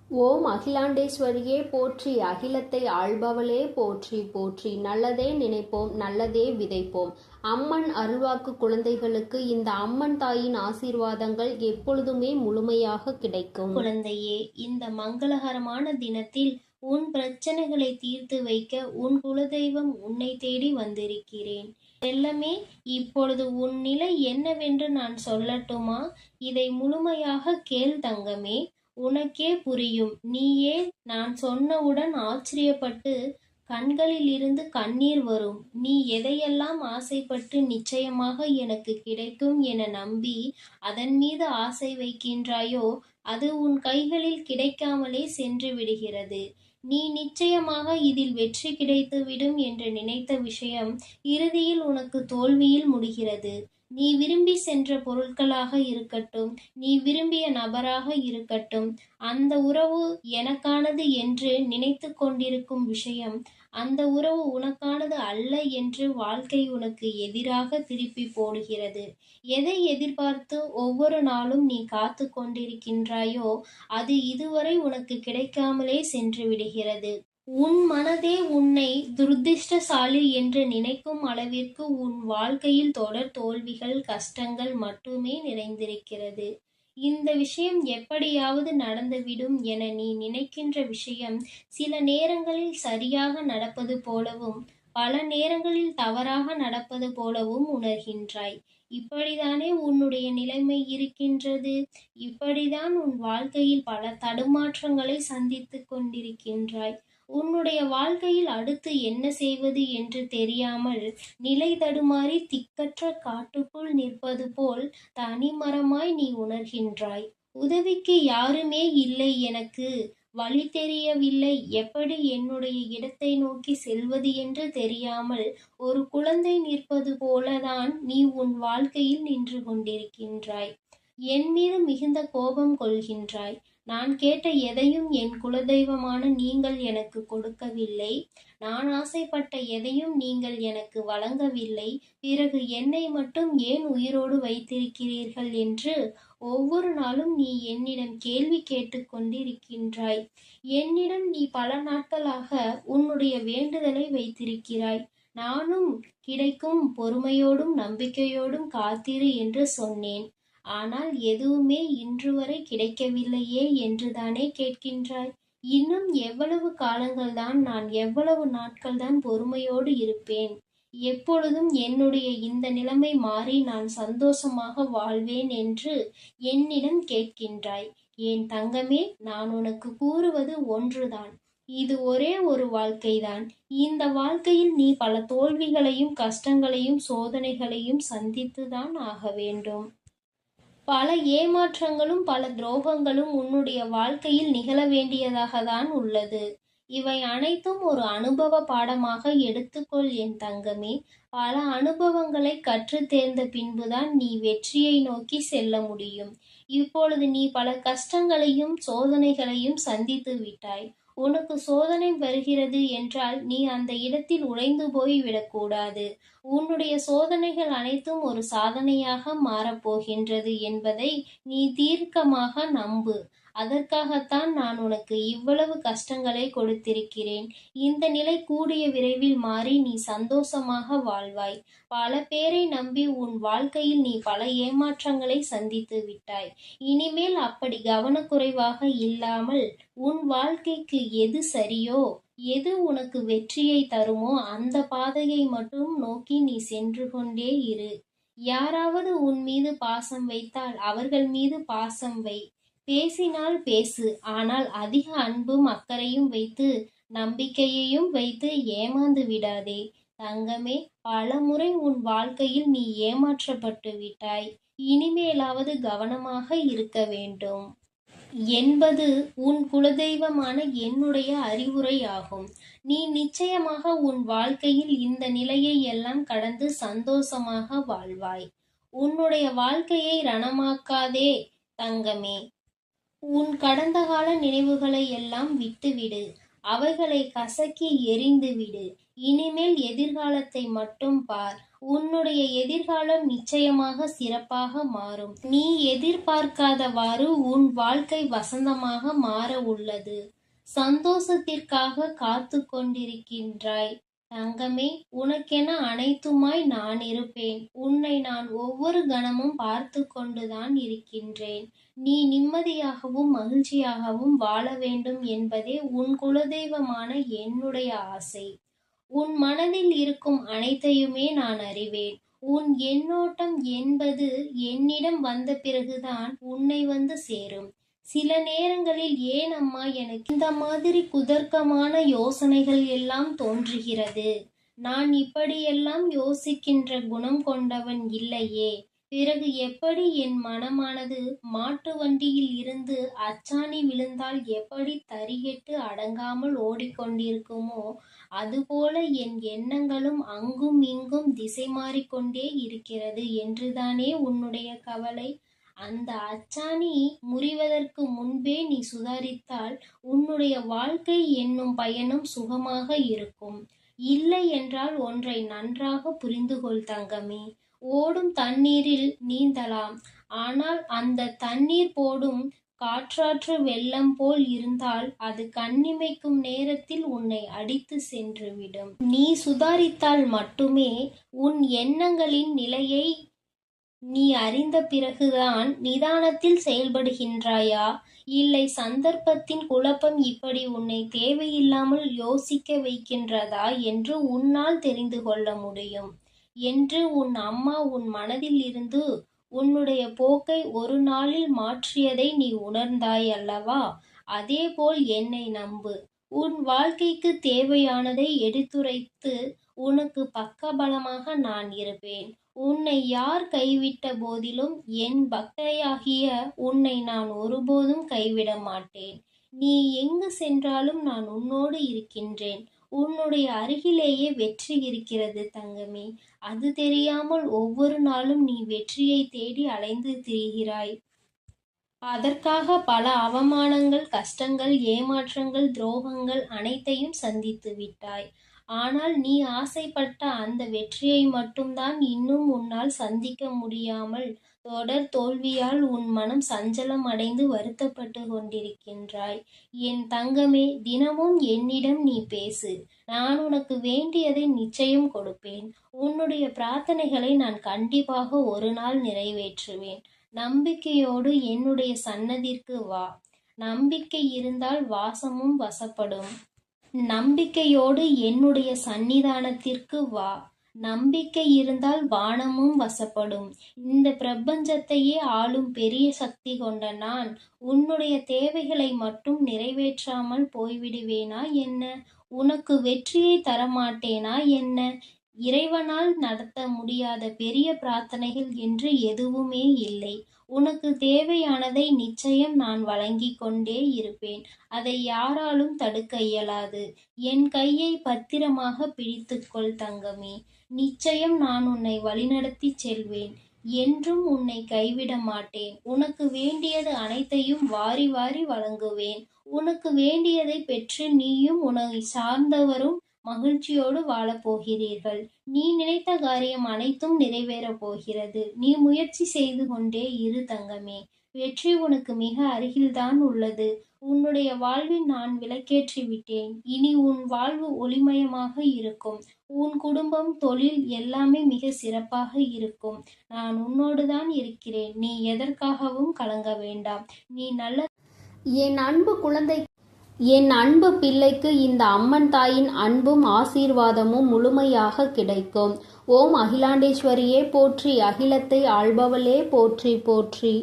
ஓம் அகிலாண்டேஸ்வரியே போற்றி, அகிலத்தை ஆள்பவளே போற்றி போற்றி. நல்லதே நினைப்போம், நல்லதே விதைப்போம். அம்மன் அருள்வாக்கு குழந்தைகளுக்கு இந்த அம்மன் தாயின் ஆசீர்வாதங்கள் எப்பொழுதுமே முழுமையாக கிடைக்கும். குழந்தையே, இந்த மங்களகரமான தினத்தில் உன் பிரச்சனைகளை தீர்த்து வைக்க உன் குலதெய்வம் உன்னை தேடி வந்திருக்கிறேன். செல்லமே, இப்பொழுது உன் நிலை என்னவென்று நான் சொல்லட்டுமா? இதை முழுமையாக கேள் தங்கமே, உனக்கே புரியும். நீயே நான் சொன்னவுடன் ஆச்சரியப்பட்டு கண்களில் இருந்து கண்ணீர் வரும். நீ எதையெல்லாம் ஆசைப்பட்டு நிச்சயமாக எனக்கு கிடைக்கும் என நம்பி அதன் மீது ஆசை வைக்கின்றாயோ, அது உன் கைகளில் கிடைக்காமலே சென்று விடுகிறது. நீ நிச்சயமாக இதில் வெற்றி கிடைத்துவிடும் என்று நினைத்த விஷயம் இறுதியில் உனக்கு தோல்வியில் முடிகிறது. நீ விரும்பி சென்ற பொருட்களாக இருக்கட்டும், நீ விரும்பிய நபராக இருக்கட்டும், அந்த உறவு எனக்கானது என்று நினைத்து கொண்டிருக்கும் விஷயம் அந்த உறவு உனக்கானது அல்ல என்று வாழ்க்கை உனக்கு எதிராக திருப்பி போடுகிறது. எதை எதிர்பார்த்து ஒவ்வொரு நாளும் நீ காத்து கொண்டிருக்கின்றாயோ, அது இதுவரை உனக்கு கிடைக்காமலே சென்று விடுகிறது. உன் மனதே உன்னை துரதிர்ஷ்டசாலி என்று நினைக்கும் அளவிற்கு உன் வாழ்க்கையில் தொடர் தோல்விகள், கஷ்டங்கள் மட்டுமே நிறைந்திருக்கிறது. இந்த விஷயம் எப்படியாவது நடந்துவிடும் என நீ நினைக்கின்ற விஷயம் சில நேரங்களில் சரியாக நடப்பது போலவும், பல நேரங்களில் தவறாக நடப்பது போலவும் உணர்கின்றாய். இப்படித்தானே உன்னுடைய நிலைமை இருக்கின்றது. இப்படிதான் உன் வாழ்க்கையில் பல தடுமாற்றங்களை சந்தித்துக் கொண்டிருக்கின்றாய். உன்னுடைய வாழ்க்கையில் அடுத்து என்ன செய்வது என்று தெரியாமல் நிலை தடுமாறி திக்கற்ற காட்டுக்குள் நிற்பது போல் தனிமரமாய் நீ உணர்கின்றாய். உதவிக்கு யாருமே இல்லை, எனக்கு வழி தெரியவில்லை, எப்படி என்னுடைய இடத்தை நோக்கி செல்வது என்று தெரியாமல் ஒரு குழந்தை நிற்பது போலதான் நீ உன் வாழ்க்கையில் நின்று கொண்டிருக்கின்றாய். என் மீது மிகுந்த கோபம் கொள்கின்றாய். நான் கேட்ட எதையும் என் குலதெய்வமான நீங்கள் எனக்கு கொடுக்கவில்லை. நான் ஆசைப்பட்ட எதையும் நீங்கள் எனக்கு வழங்கவில்லை. பிறகு என்னை மட்டும் ஏன் உயிரோடு வைத்திருக்கிறீர்கள் என்று ஒவ்வொரு நாளும் நீ என்னிடம் கேள்வி கேட்டுக் கொண்டிருக்கின்றாய். என்னிடம் நீ பல நாட்களாக உன்னுடைய வேண்டுதலை வைத்திருக்கிறாய். நானும் கிடைக்கும் பொறுமையோடும் நம்பிக்கையோடும் காத்திரு என்று சொன்னேன். ஆனால் எதுவுமே இன்று வரை கிடைக்கவில்லையே என்றுதானே கேட்கின்றாய். இன்னும் எவ்வளவு காலங்கள்தான், நான் எவ்வளவு நாட்கள்தான் பொறுமையோடு இருப்பேன்? எப்பொழுதும் என்னுடைய இந்த நிலைமை மாறி நான் சந்தோஷமாக வாழ்வேன் என்று என்னிடம் கேட்கின்றாய். என் தங்கமே, நான் உனக்கு கூறுவது ஒன்றுதான். இது ஒரே ஒரு வாழ்க்கைதான். இந்த வாழ்க்கையில் நீ பல தோல்விகளையும் கஷ்டங்களையும் சோதனைகளையும் சந்தித்துதான் ஆக வேண்டும். பல ஏமாற்றங்களும் பல துரோகங்களும் உன்னுடைய வாழ்க்கையில் நிகழ வேண்டியதாகத்தான் உள்ளது. இவை அனைத்தும் ஒரு அனுபவ பாடமாக எடுத்துக்கொள் என் தங்கமே. பல அனுபவங்களை கற்று தேர்ந்த பின்புதான் நீ வெற்றியை நோக்கி செல்ல முடியும். இப்பொழுது நீ பல கஷ்டங்களையும் சோதனைகளையும் சந்தித்து விட்டாய். உனக்கு சோதனை வருகிறது என்றால் நீ அந்த இடத்தில் உடைந்து போய் விடக்கூடாது. உன்னுடைய சோதனைகள் அனைத்தும் ஒரு சாதனையாக மாறப்போகின்றது என்பதை நீ தீர்க்கமாக நம்பு. அதற்காகத்தான் நான் உனக்கு இவ்வளவு கஷ்டங்களை கொடுத்திருக்கிறேன். இந்த நிலை கூடிய விரைவில் மாறி நீ சந்தோஷமாக வாழ்வாய். பல பேரை நம்பி உன் வாழ்க்கையில் நீ பல ஏமாற்றங்களை சந்தித்து விட்டாய். இனிமேல் அப்படி கவனக்குறைவாக இல்லாமல் உன் வாழ்க்கைக்கு எது சரியோ, எது உனக்கு வெற்றியை தருமோ அந்த பாதையை மட்டும் நோக்கி நீ சென்று கொண்டே இரு. யாராவது உன் மீது பாசம் வைத்தால் அவர்கள் மீது பாசம் வை. பேசினால் பேசு, ஆனால் அதிக அன்பும் அக்கறையும் வைத்து நம்பிக்கையையும் வைத்து ஏமாந்து விடாதே. தங்கமே, பல முறை உன் வாழ்க்கையில் நீ ஏமாற்றப்பட்டு விட்டாய். இனிமேலாவது கவனமாக இருக்க வேண்டும் என்பது உன் குலதெய்வமான என்னுடைய அறிவுரையாகும். நீ நிச்சயமாக உன் வாழ்க்கையில் இந்த நிலையை எல்லாம் கடந்து சந்தோஷமாக வாழ்வாய். உன்னுடைய வாழ்க்கையை ரணமாக்காதே தங்கமே. உன் கடந்த கால நினைவுகளை எல்லாம் விட்டுவிடு. அவைகளை கசக்கி எறிந்துவிடு. இனிமேல் எதிர்காலத்தை மட்டும் பார். உன்னுடைய எதிர்காலம் நிச்சயமாக சிறப்பாக மாறும். நீ எதிர்பார்க்காதவாறு உன் வாழ்க்கை வசந்தமாக மாற உள்ளது. சந்தோஷத்திற்காக காத்து கொண்டிருக்கின்றாய் தங்கமே. உனக்கென அனைத்துமாய் நான் இருப்பேன். உன்னை நான் ஒவ்வொரு கணமும் பார்த்து கொண்டுதான் இருக்கின்றேன். நீ நிம்மதியாகவும் மகிழ்ச்சியாகவும் வாழ வேண்டும் என்பதே உன் குலதெய்வமான என்னுடைய ஆசை. உன் மனதில் இருக்கும் அனைத்தையுமே நான் அறிவேன். உன் எண்ணோட்டம் என்பது என்னிடம் வந்த பிறகுதான் உன்னை வந்து சேரும். சில நேரங்களில் ஏன் அம்மா எனக்கு இந்த மாதிரி குதர்க்கமான யோசனைகள் எல்லாம் தோன்றுகிறது? நான் இப்படியெல்லாம் யோசிக்கின்ற குணம் கொண்டவன் இல்லையே. பிறகு எப்படி என் மனமானது மாட்டு வண்டியில் இருந்து அச்சாணி விழுந்தால் எப்படி தறிகெட்டு அடங்காமல் ஓடிக்கொண்டிருக்குமோ அதுபோல என் எண்ணங்களும் அங்கும் இங்கும் திசை மாறிக்கொண்டே இருக்கிறது என்றுதானே உன்னுடைய கவலை? அந்த அச்சாணி முறிவதற்கு முன்பே நீ சுதாரித்தால் உன்னுடைய வாழ்க்கை என்னும் பயணம் சுகமாக இருக்கும். இல்லை என்றால் ஒன்றை நன்றாக புரிந்து கொள் தங்கமே. ஓடும் தண்ணீரில் நீந்தலாம். ஆனால் அந்த தண்ணீர் போடும் காற்றாற்று வெள்ளம் போல் இருந்தால் அது கண்ணிமைக்கும் நேரத்தில் உன்னை அடித்து சென்றுவிடும். நீ சுதாரித்தால் மட்டுமே உன் எண்ணங்களின் நிலையை நீ அறிந்த பிறகுதான் நிதானத்தில் செயல்படுகின்றாயா, இல்லை சந்தர்ப்பத்தின் குழப்பம் இப்படி உன்னை தேவையில்லாமல் யோசிக்க வைக்கின்றதா என்று உன்னால் தெரிந்து கொள்ள முடியும் என்று உன் அம்மா உன் மனதில் இருந்து உன்னுடைய போக்கை ஒரு நாளில் மாற்றியதை நீ உணர்ந்தாய் அல்லவா? அதேபோல் என்னை நம்பு. உன் வாழ்க்கைக்கு தேவையானதை எடுத்துரைத்து உனக்கு பக்கபலமாக நான் இருப்பேன். உன்னை யார் கைவிட்ட போதிலும் என் பக்தையாகிய உன்னை நான் ஒருபோதும் கைவிட மாட்டேன். நீ எங்கு சென்றாலும் நான் உன்னோடு இருக்கின்றேன். உன்னுடைய அருகிலேயே வெற்றி இருக்கிறது தங்கமே. அது தெரியாமல் ஒவ்வொரு நாளும் நீ வெற்றியை தேடி அலைந்து திரிகிறாய். அதற்காக பல அவமானங்கள், கஷ்டங்கள், ஏமாற்றங்கள், துரோகங்கள் அனைத்தையும் சந்தித்து விட்டாய். ஆனால் நீ ஆசைப்பட்ட அந்த வெற்றியை மட்டும்தான் இன்னும் உன்னால் சந்திக்க முடியாமல் தொடர் தோல்வியால் உன் மனம் சஞ்சலம் அடைந்து வருத்தப்பட்டு கொண்டிருக்கின்றாய். என் தங்கமே, தினமும் என்னிடம் நீ பேசு. நான் உனக்கு வேண்டியதை நிச்சயம் கொடுப்பேன். உன்னுடைய பிரார்த்தனைகளை நான் கண்டிப்பாக ஒரு நாள் நிறைவேற்றுவேன். நம்பிக்கையோடு என்னுடைய சன்னதிற்கு வா. நம்பிக்கை இருந்தால் வாசமும் வசப்படும். நம்பிக்கையோடு என்னுடைய சன்னிதானத்திற்கு வா. நம்பிக்கை இருந்தால் வானமும் வசப்படும். இந்த பிரபஞ்சத்தையே ஆளும் பெரிய சக்தி கொண்ட நான் உன்னுடைய தேவைகளை மட்டும் நிறைவேற்றாமல் போய்விடுவேனா என்ன? உனக்கு வெற்றியை தரமாட்டேனா என்ன? இறைவனால் நடத்த முடியாத பெரிய பிரார்த்தனைகள் என்று எதுவுமே இல்லை. உனக்கு தேவையானதை நிச்சயம் நான் வழங்கி கொண்டே இருப்பேன். அதை யாராலும் தடுக்க இயலாது. என் கையை பத்திரமாக பிடித்துக்கொள் தங்கமே. நிச்சயம் நான் உன்னை வழிநடத்தி செல்வேன். என்றும் உன்னை கைவிட மாட்டேன். உனக்கு வேண்டியது அனைத்தையும் வாரி வாரி வழங்குவேன். உனக்கு வேண்டியதை பெற்று நீயும் உன்னை சார்ந்தவரும் மகிழ்ச்சியோடு வாழப்போகிறீர்கள். நீ நினைத்த காரியம் அனைத்தும் நிறைவேறப் போகிறது. நீ முயற்சி செய்து கொண்டே இரு தங்கமே. வெற்றி உனக்கு மிக அருகில்தான் உள்ளது. உன்னுடைய வாழ்வில் நான் விளக்கேற்றி விட்டேன். இனி உன் வாழ்வு ஒளிமயமாக இருக்கும். உன் குடும்பம், தொழில் எல்லாமே மிக சிறப்பாக இருக்கும். நான் உன்னோடுதான் இருக்கிறேன். நீ எதற்காகவும் கலங்க வேண்டாம். நீ நல்ல என் அன்பு பிள்ளைக்கு இந்த அம்மன் தாயின் அன்பும் ஆசீர்வாதமும் முழுமையாக கிடைக்கும். ஓம் அகிலாண்டேஸ்வரியே போற்றி, அகிலத்தை ஆள்பவளே போற்றி போற்றி.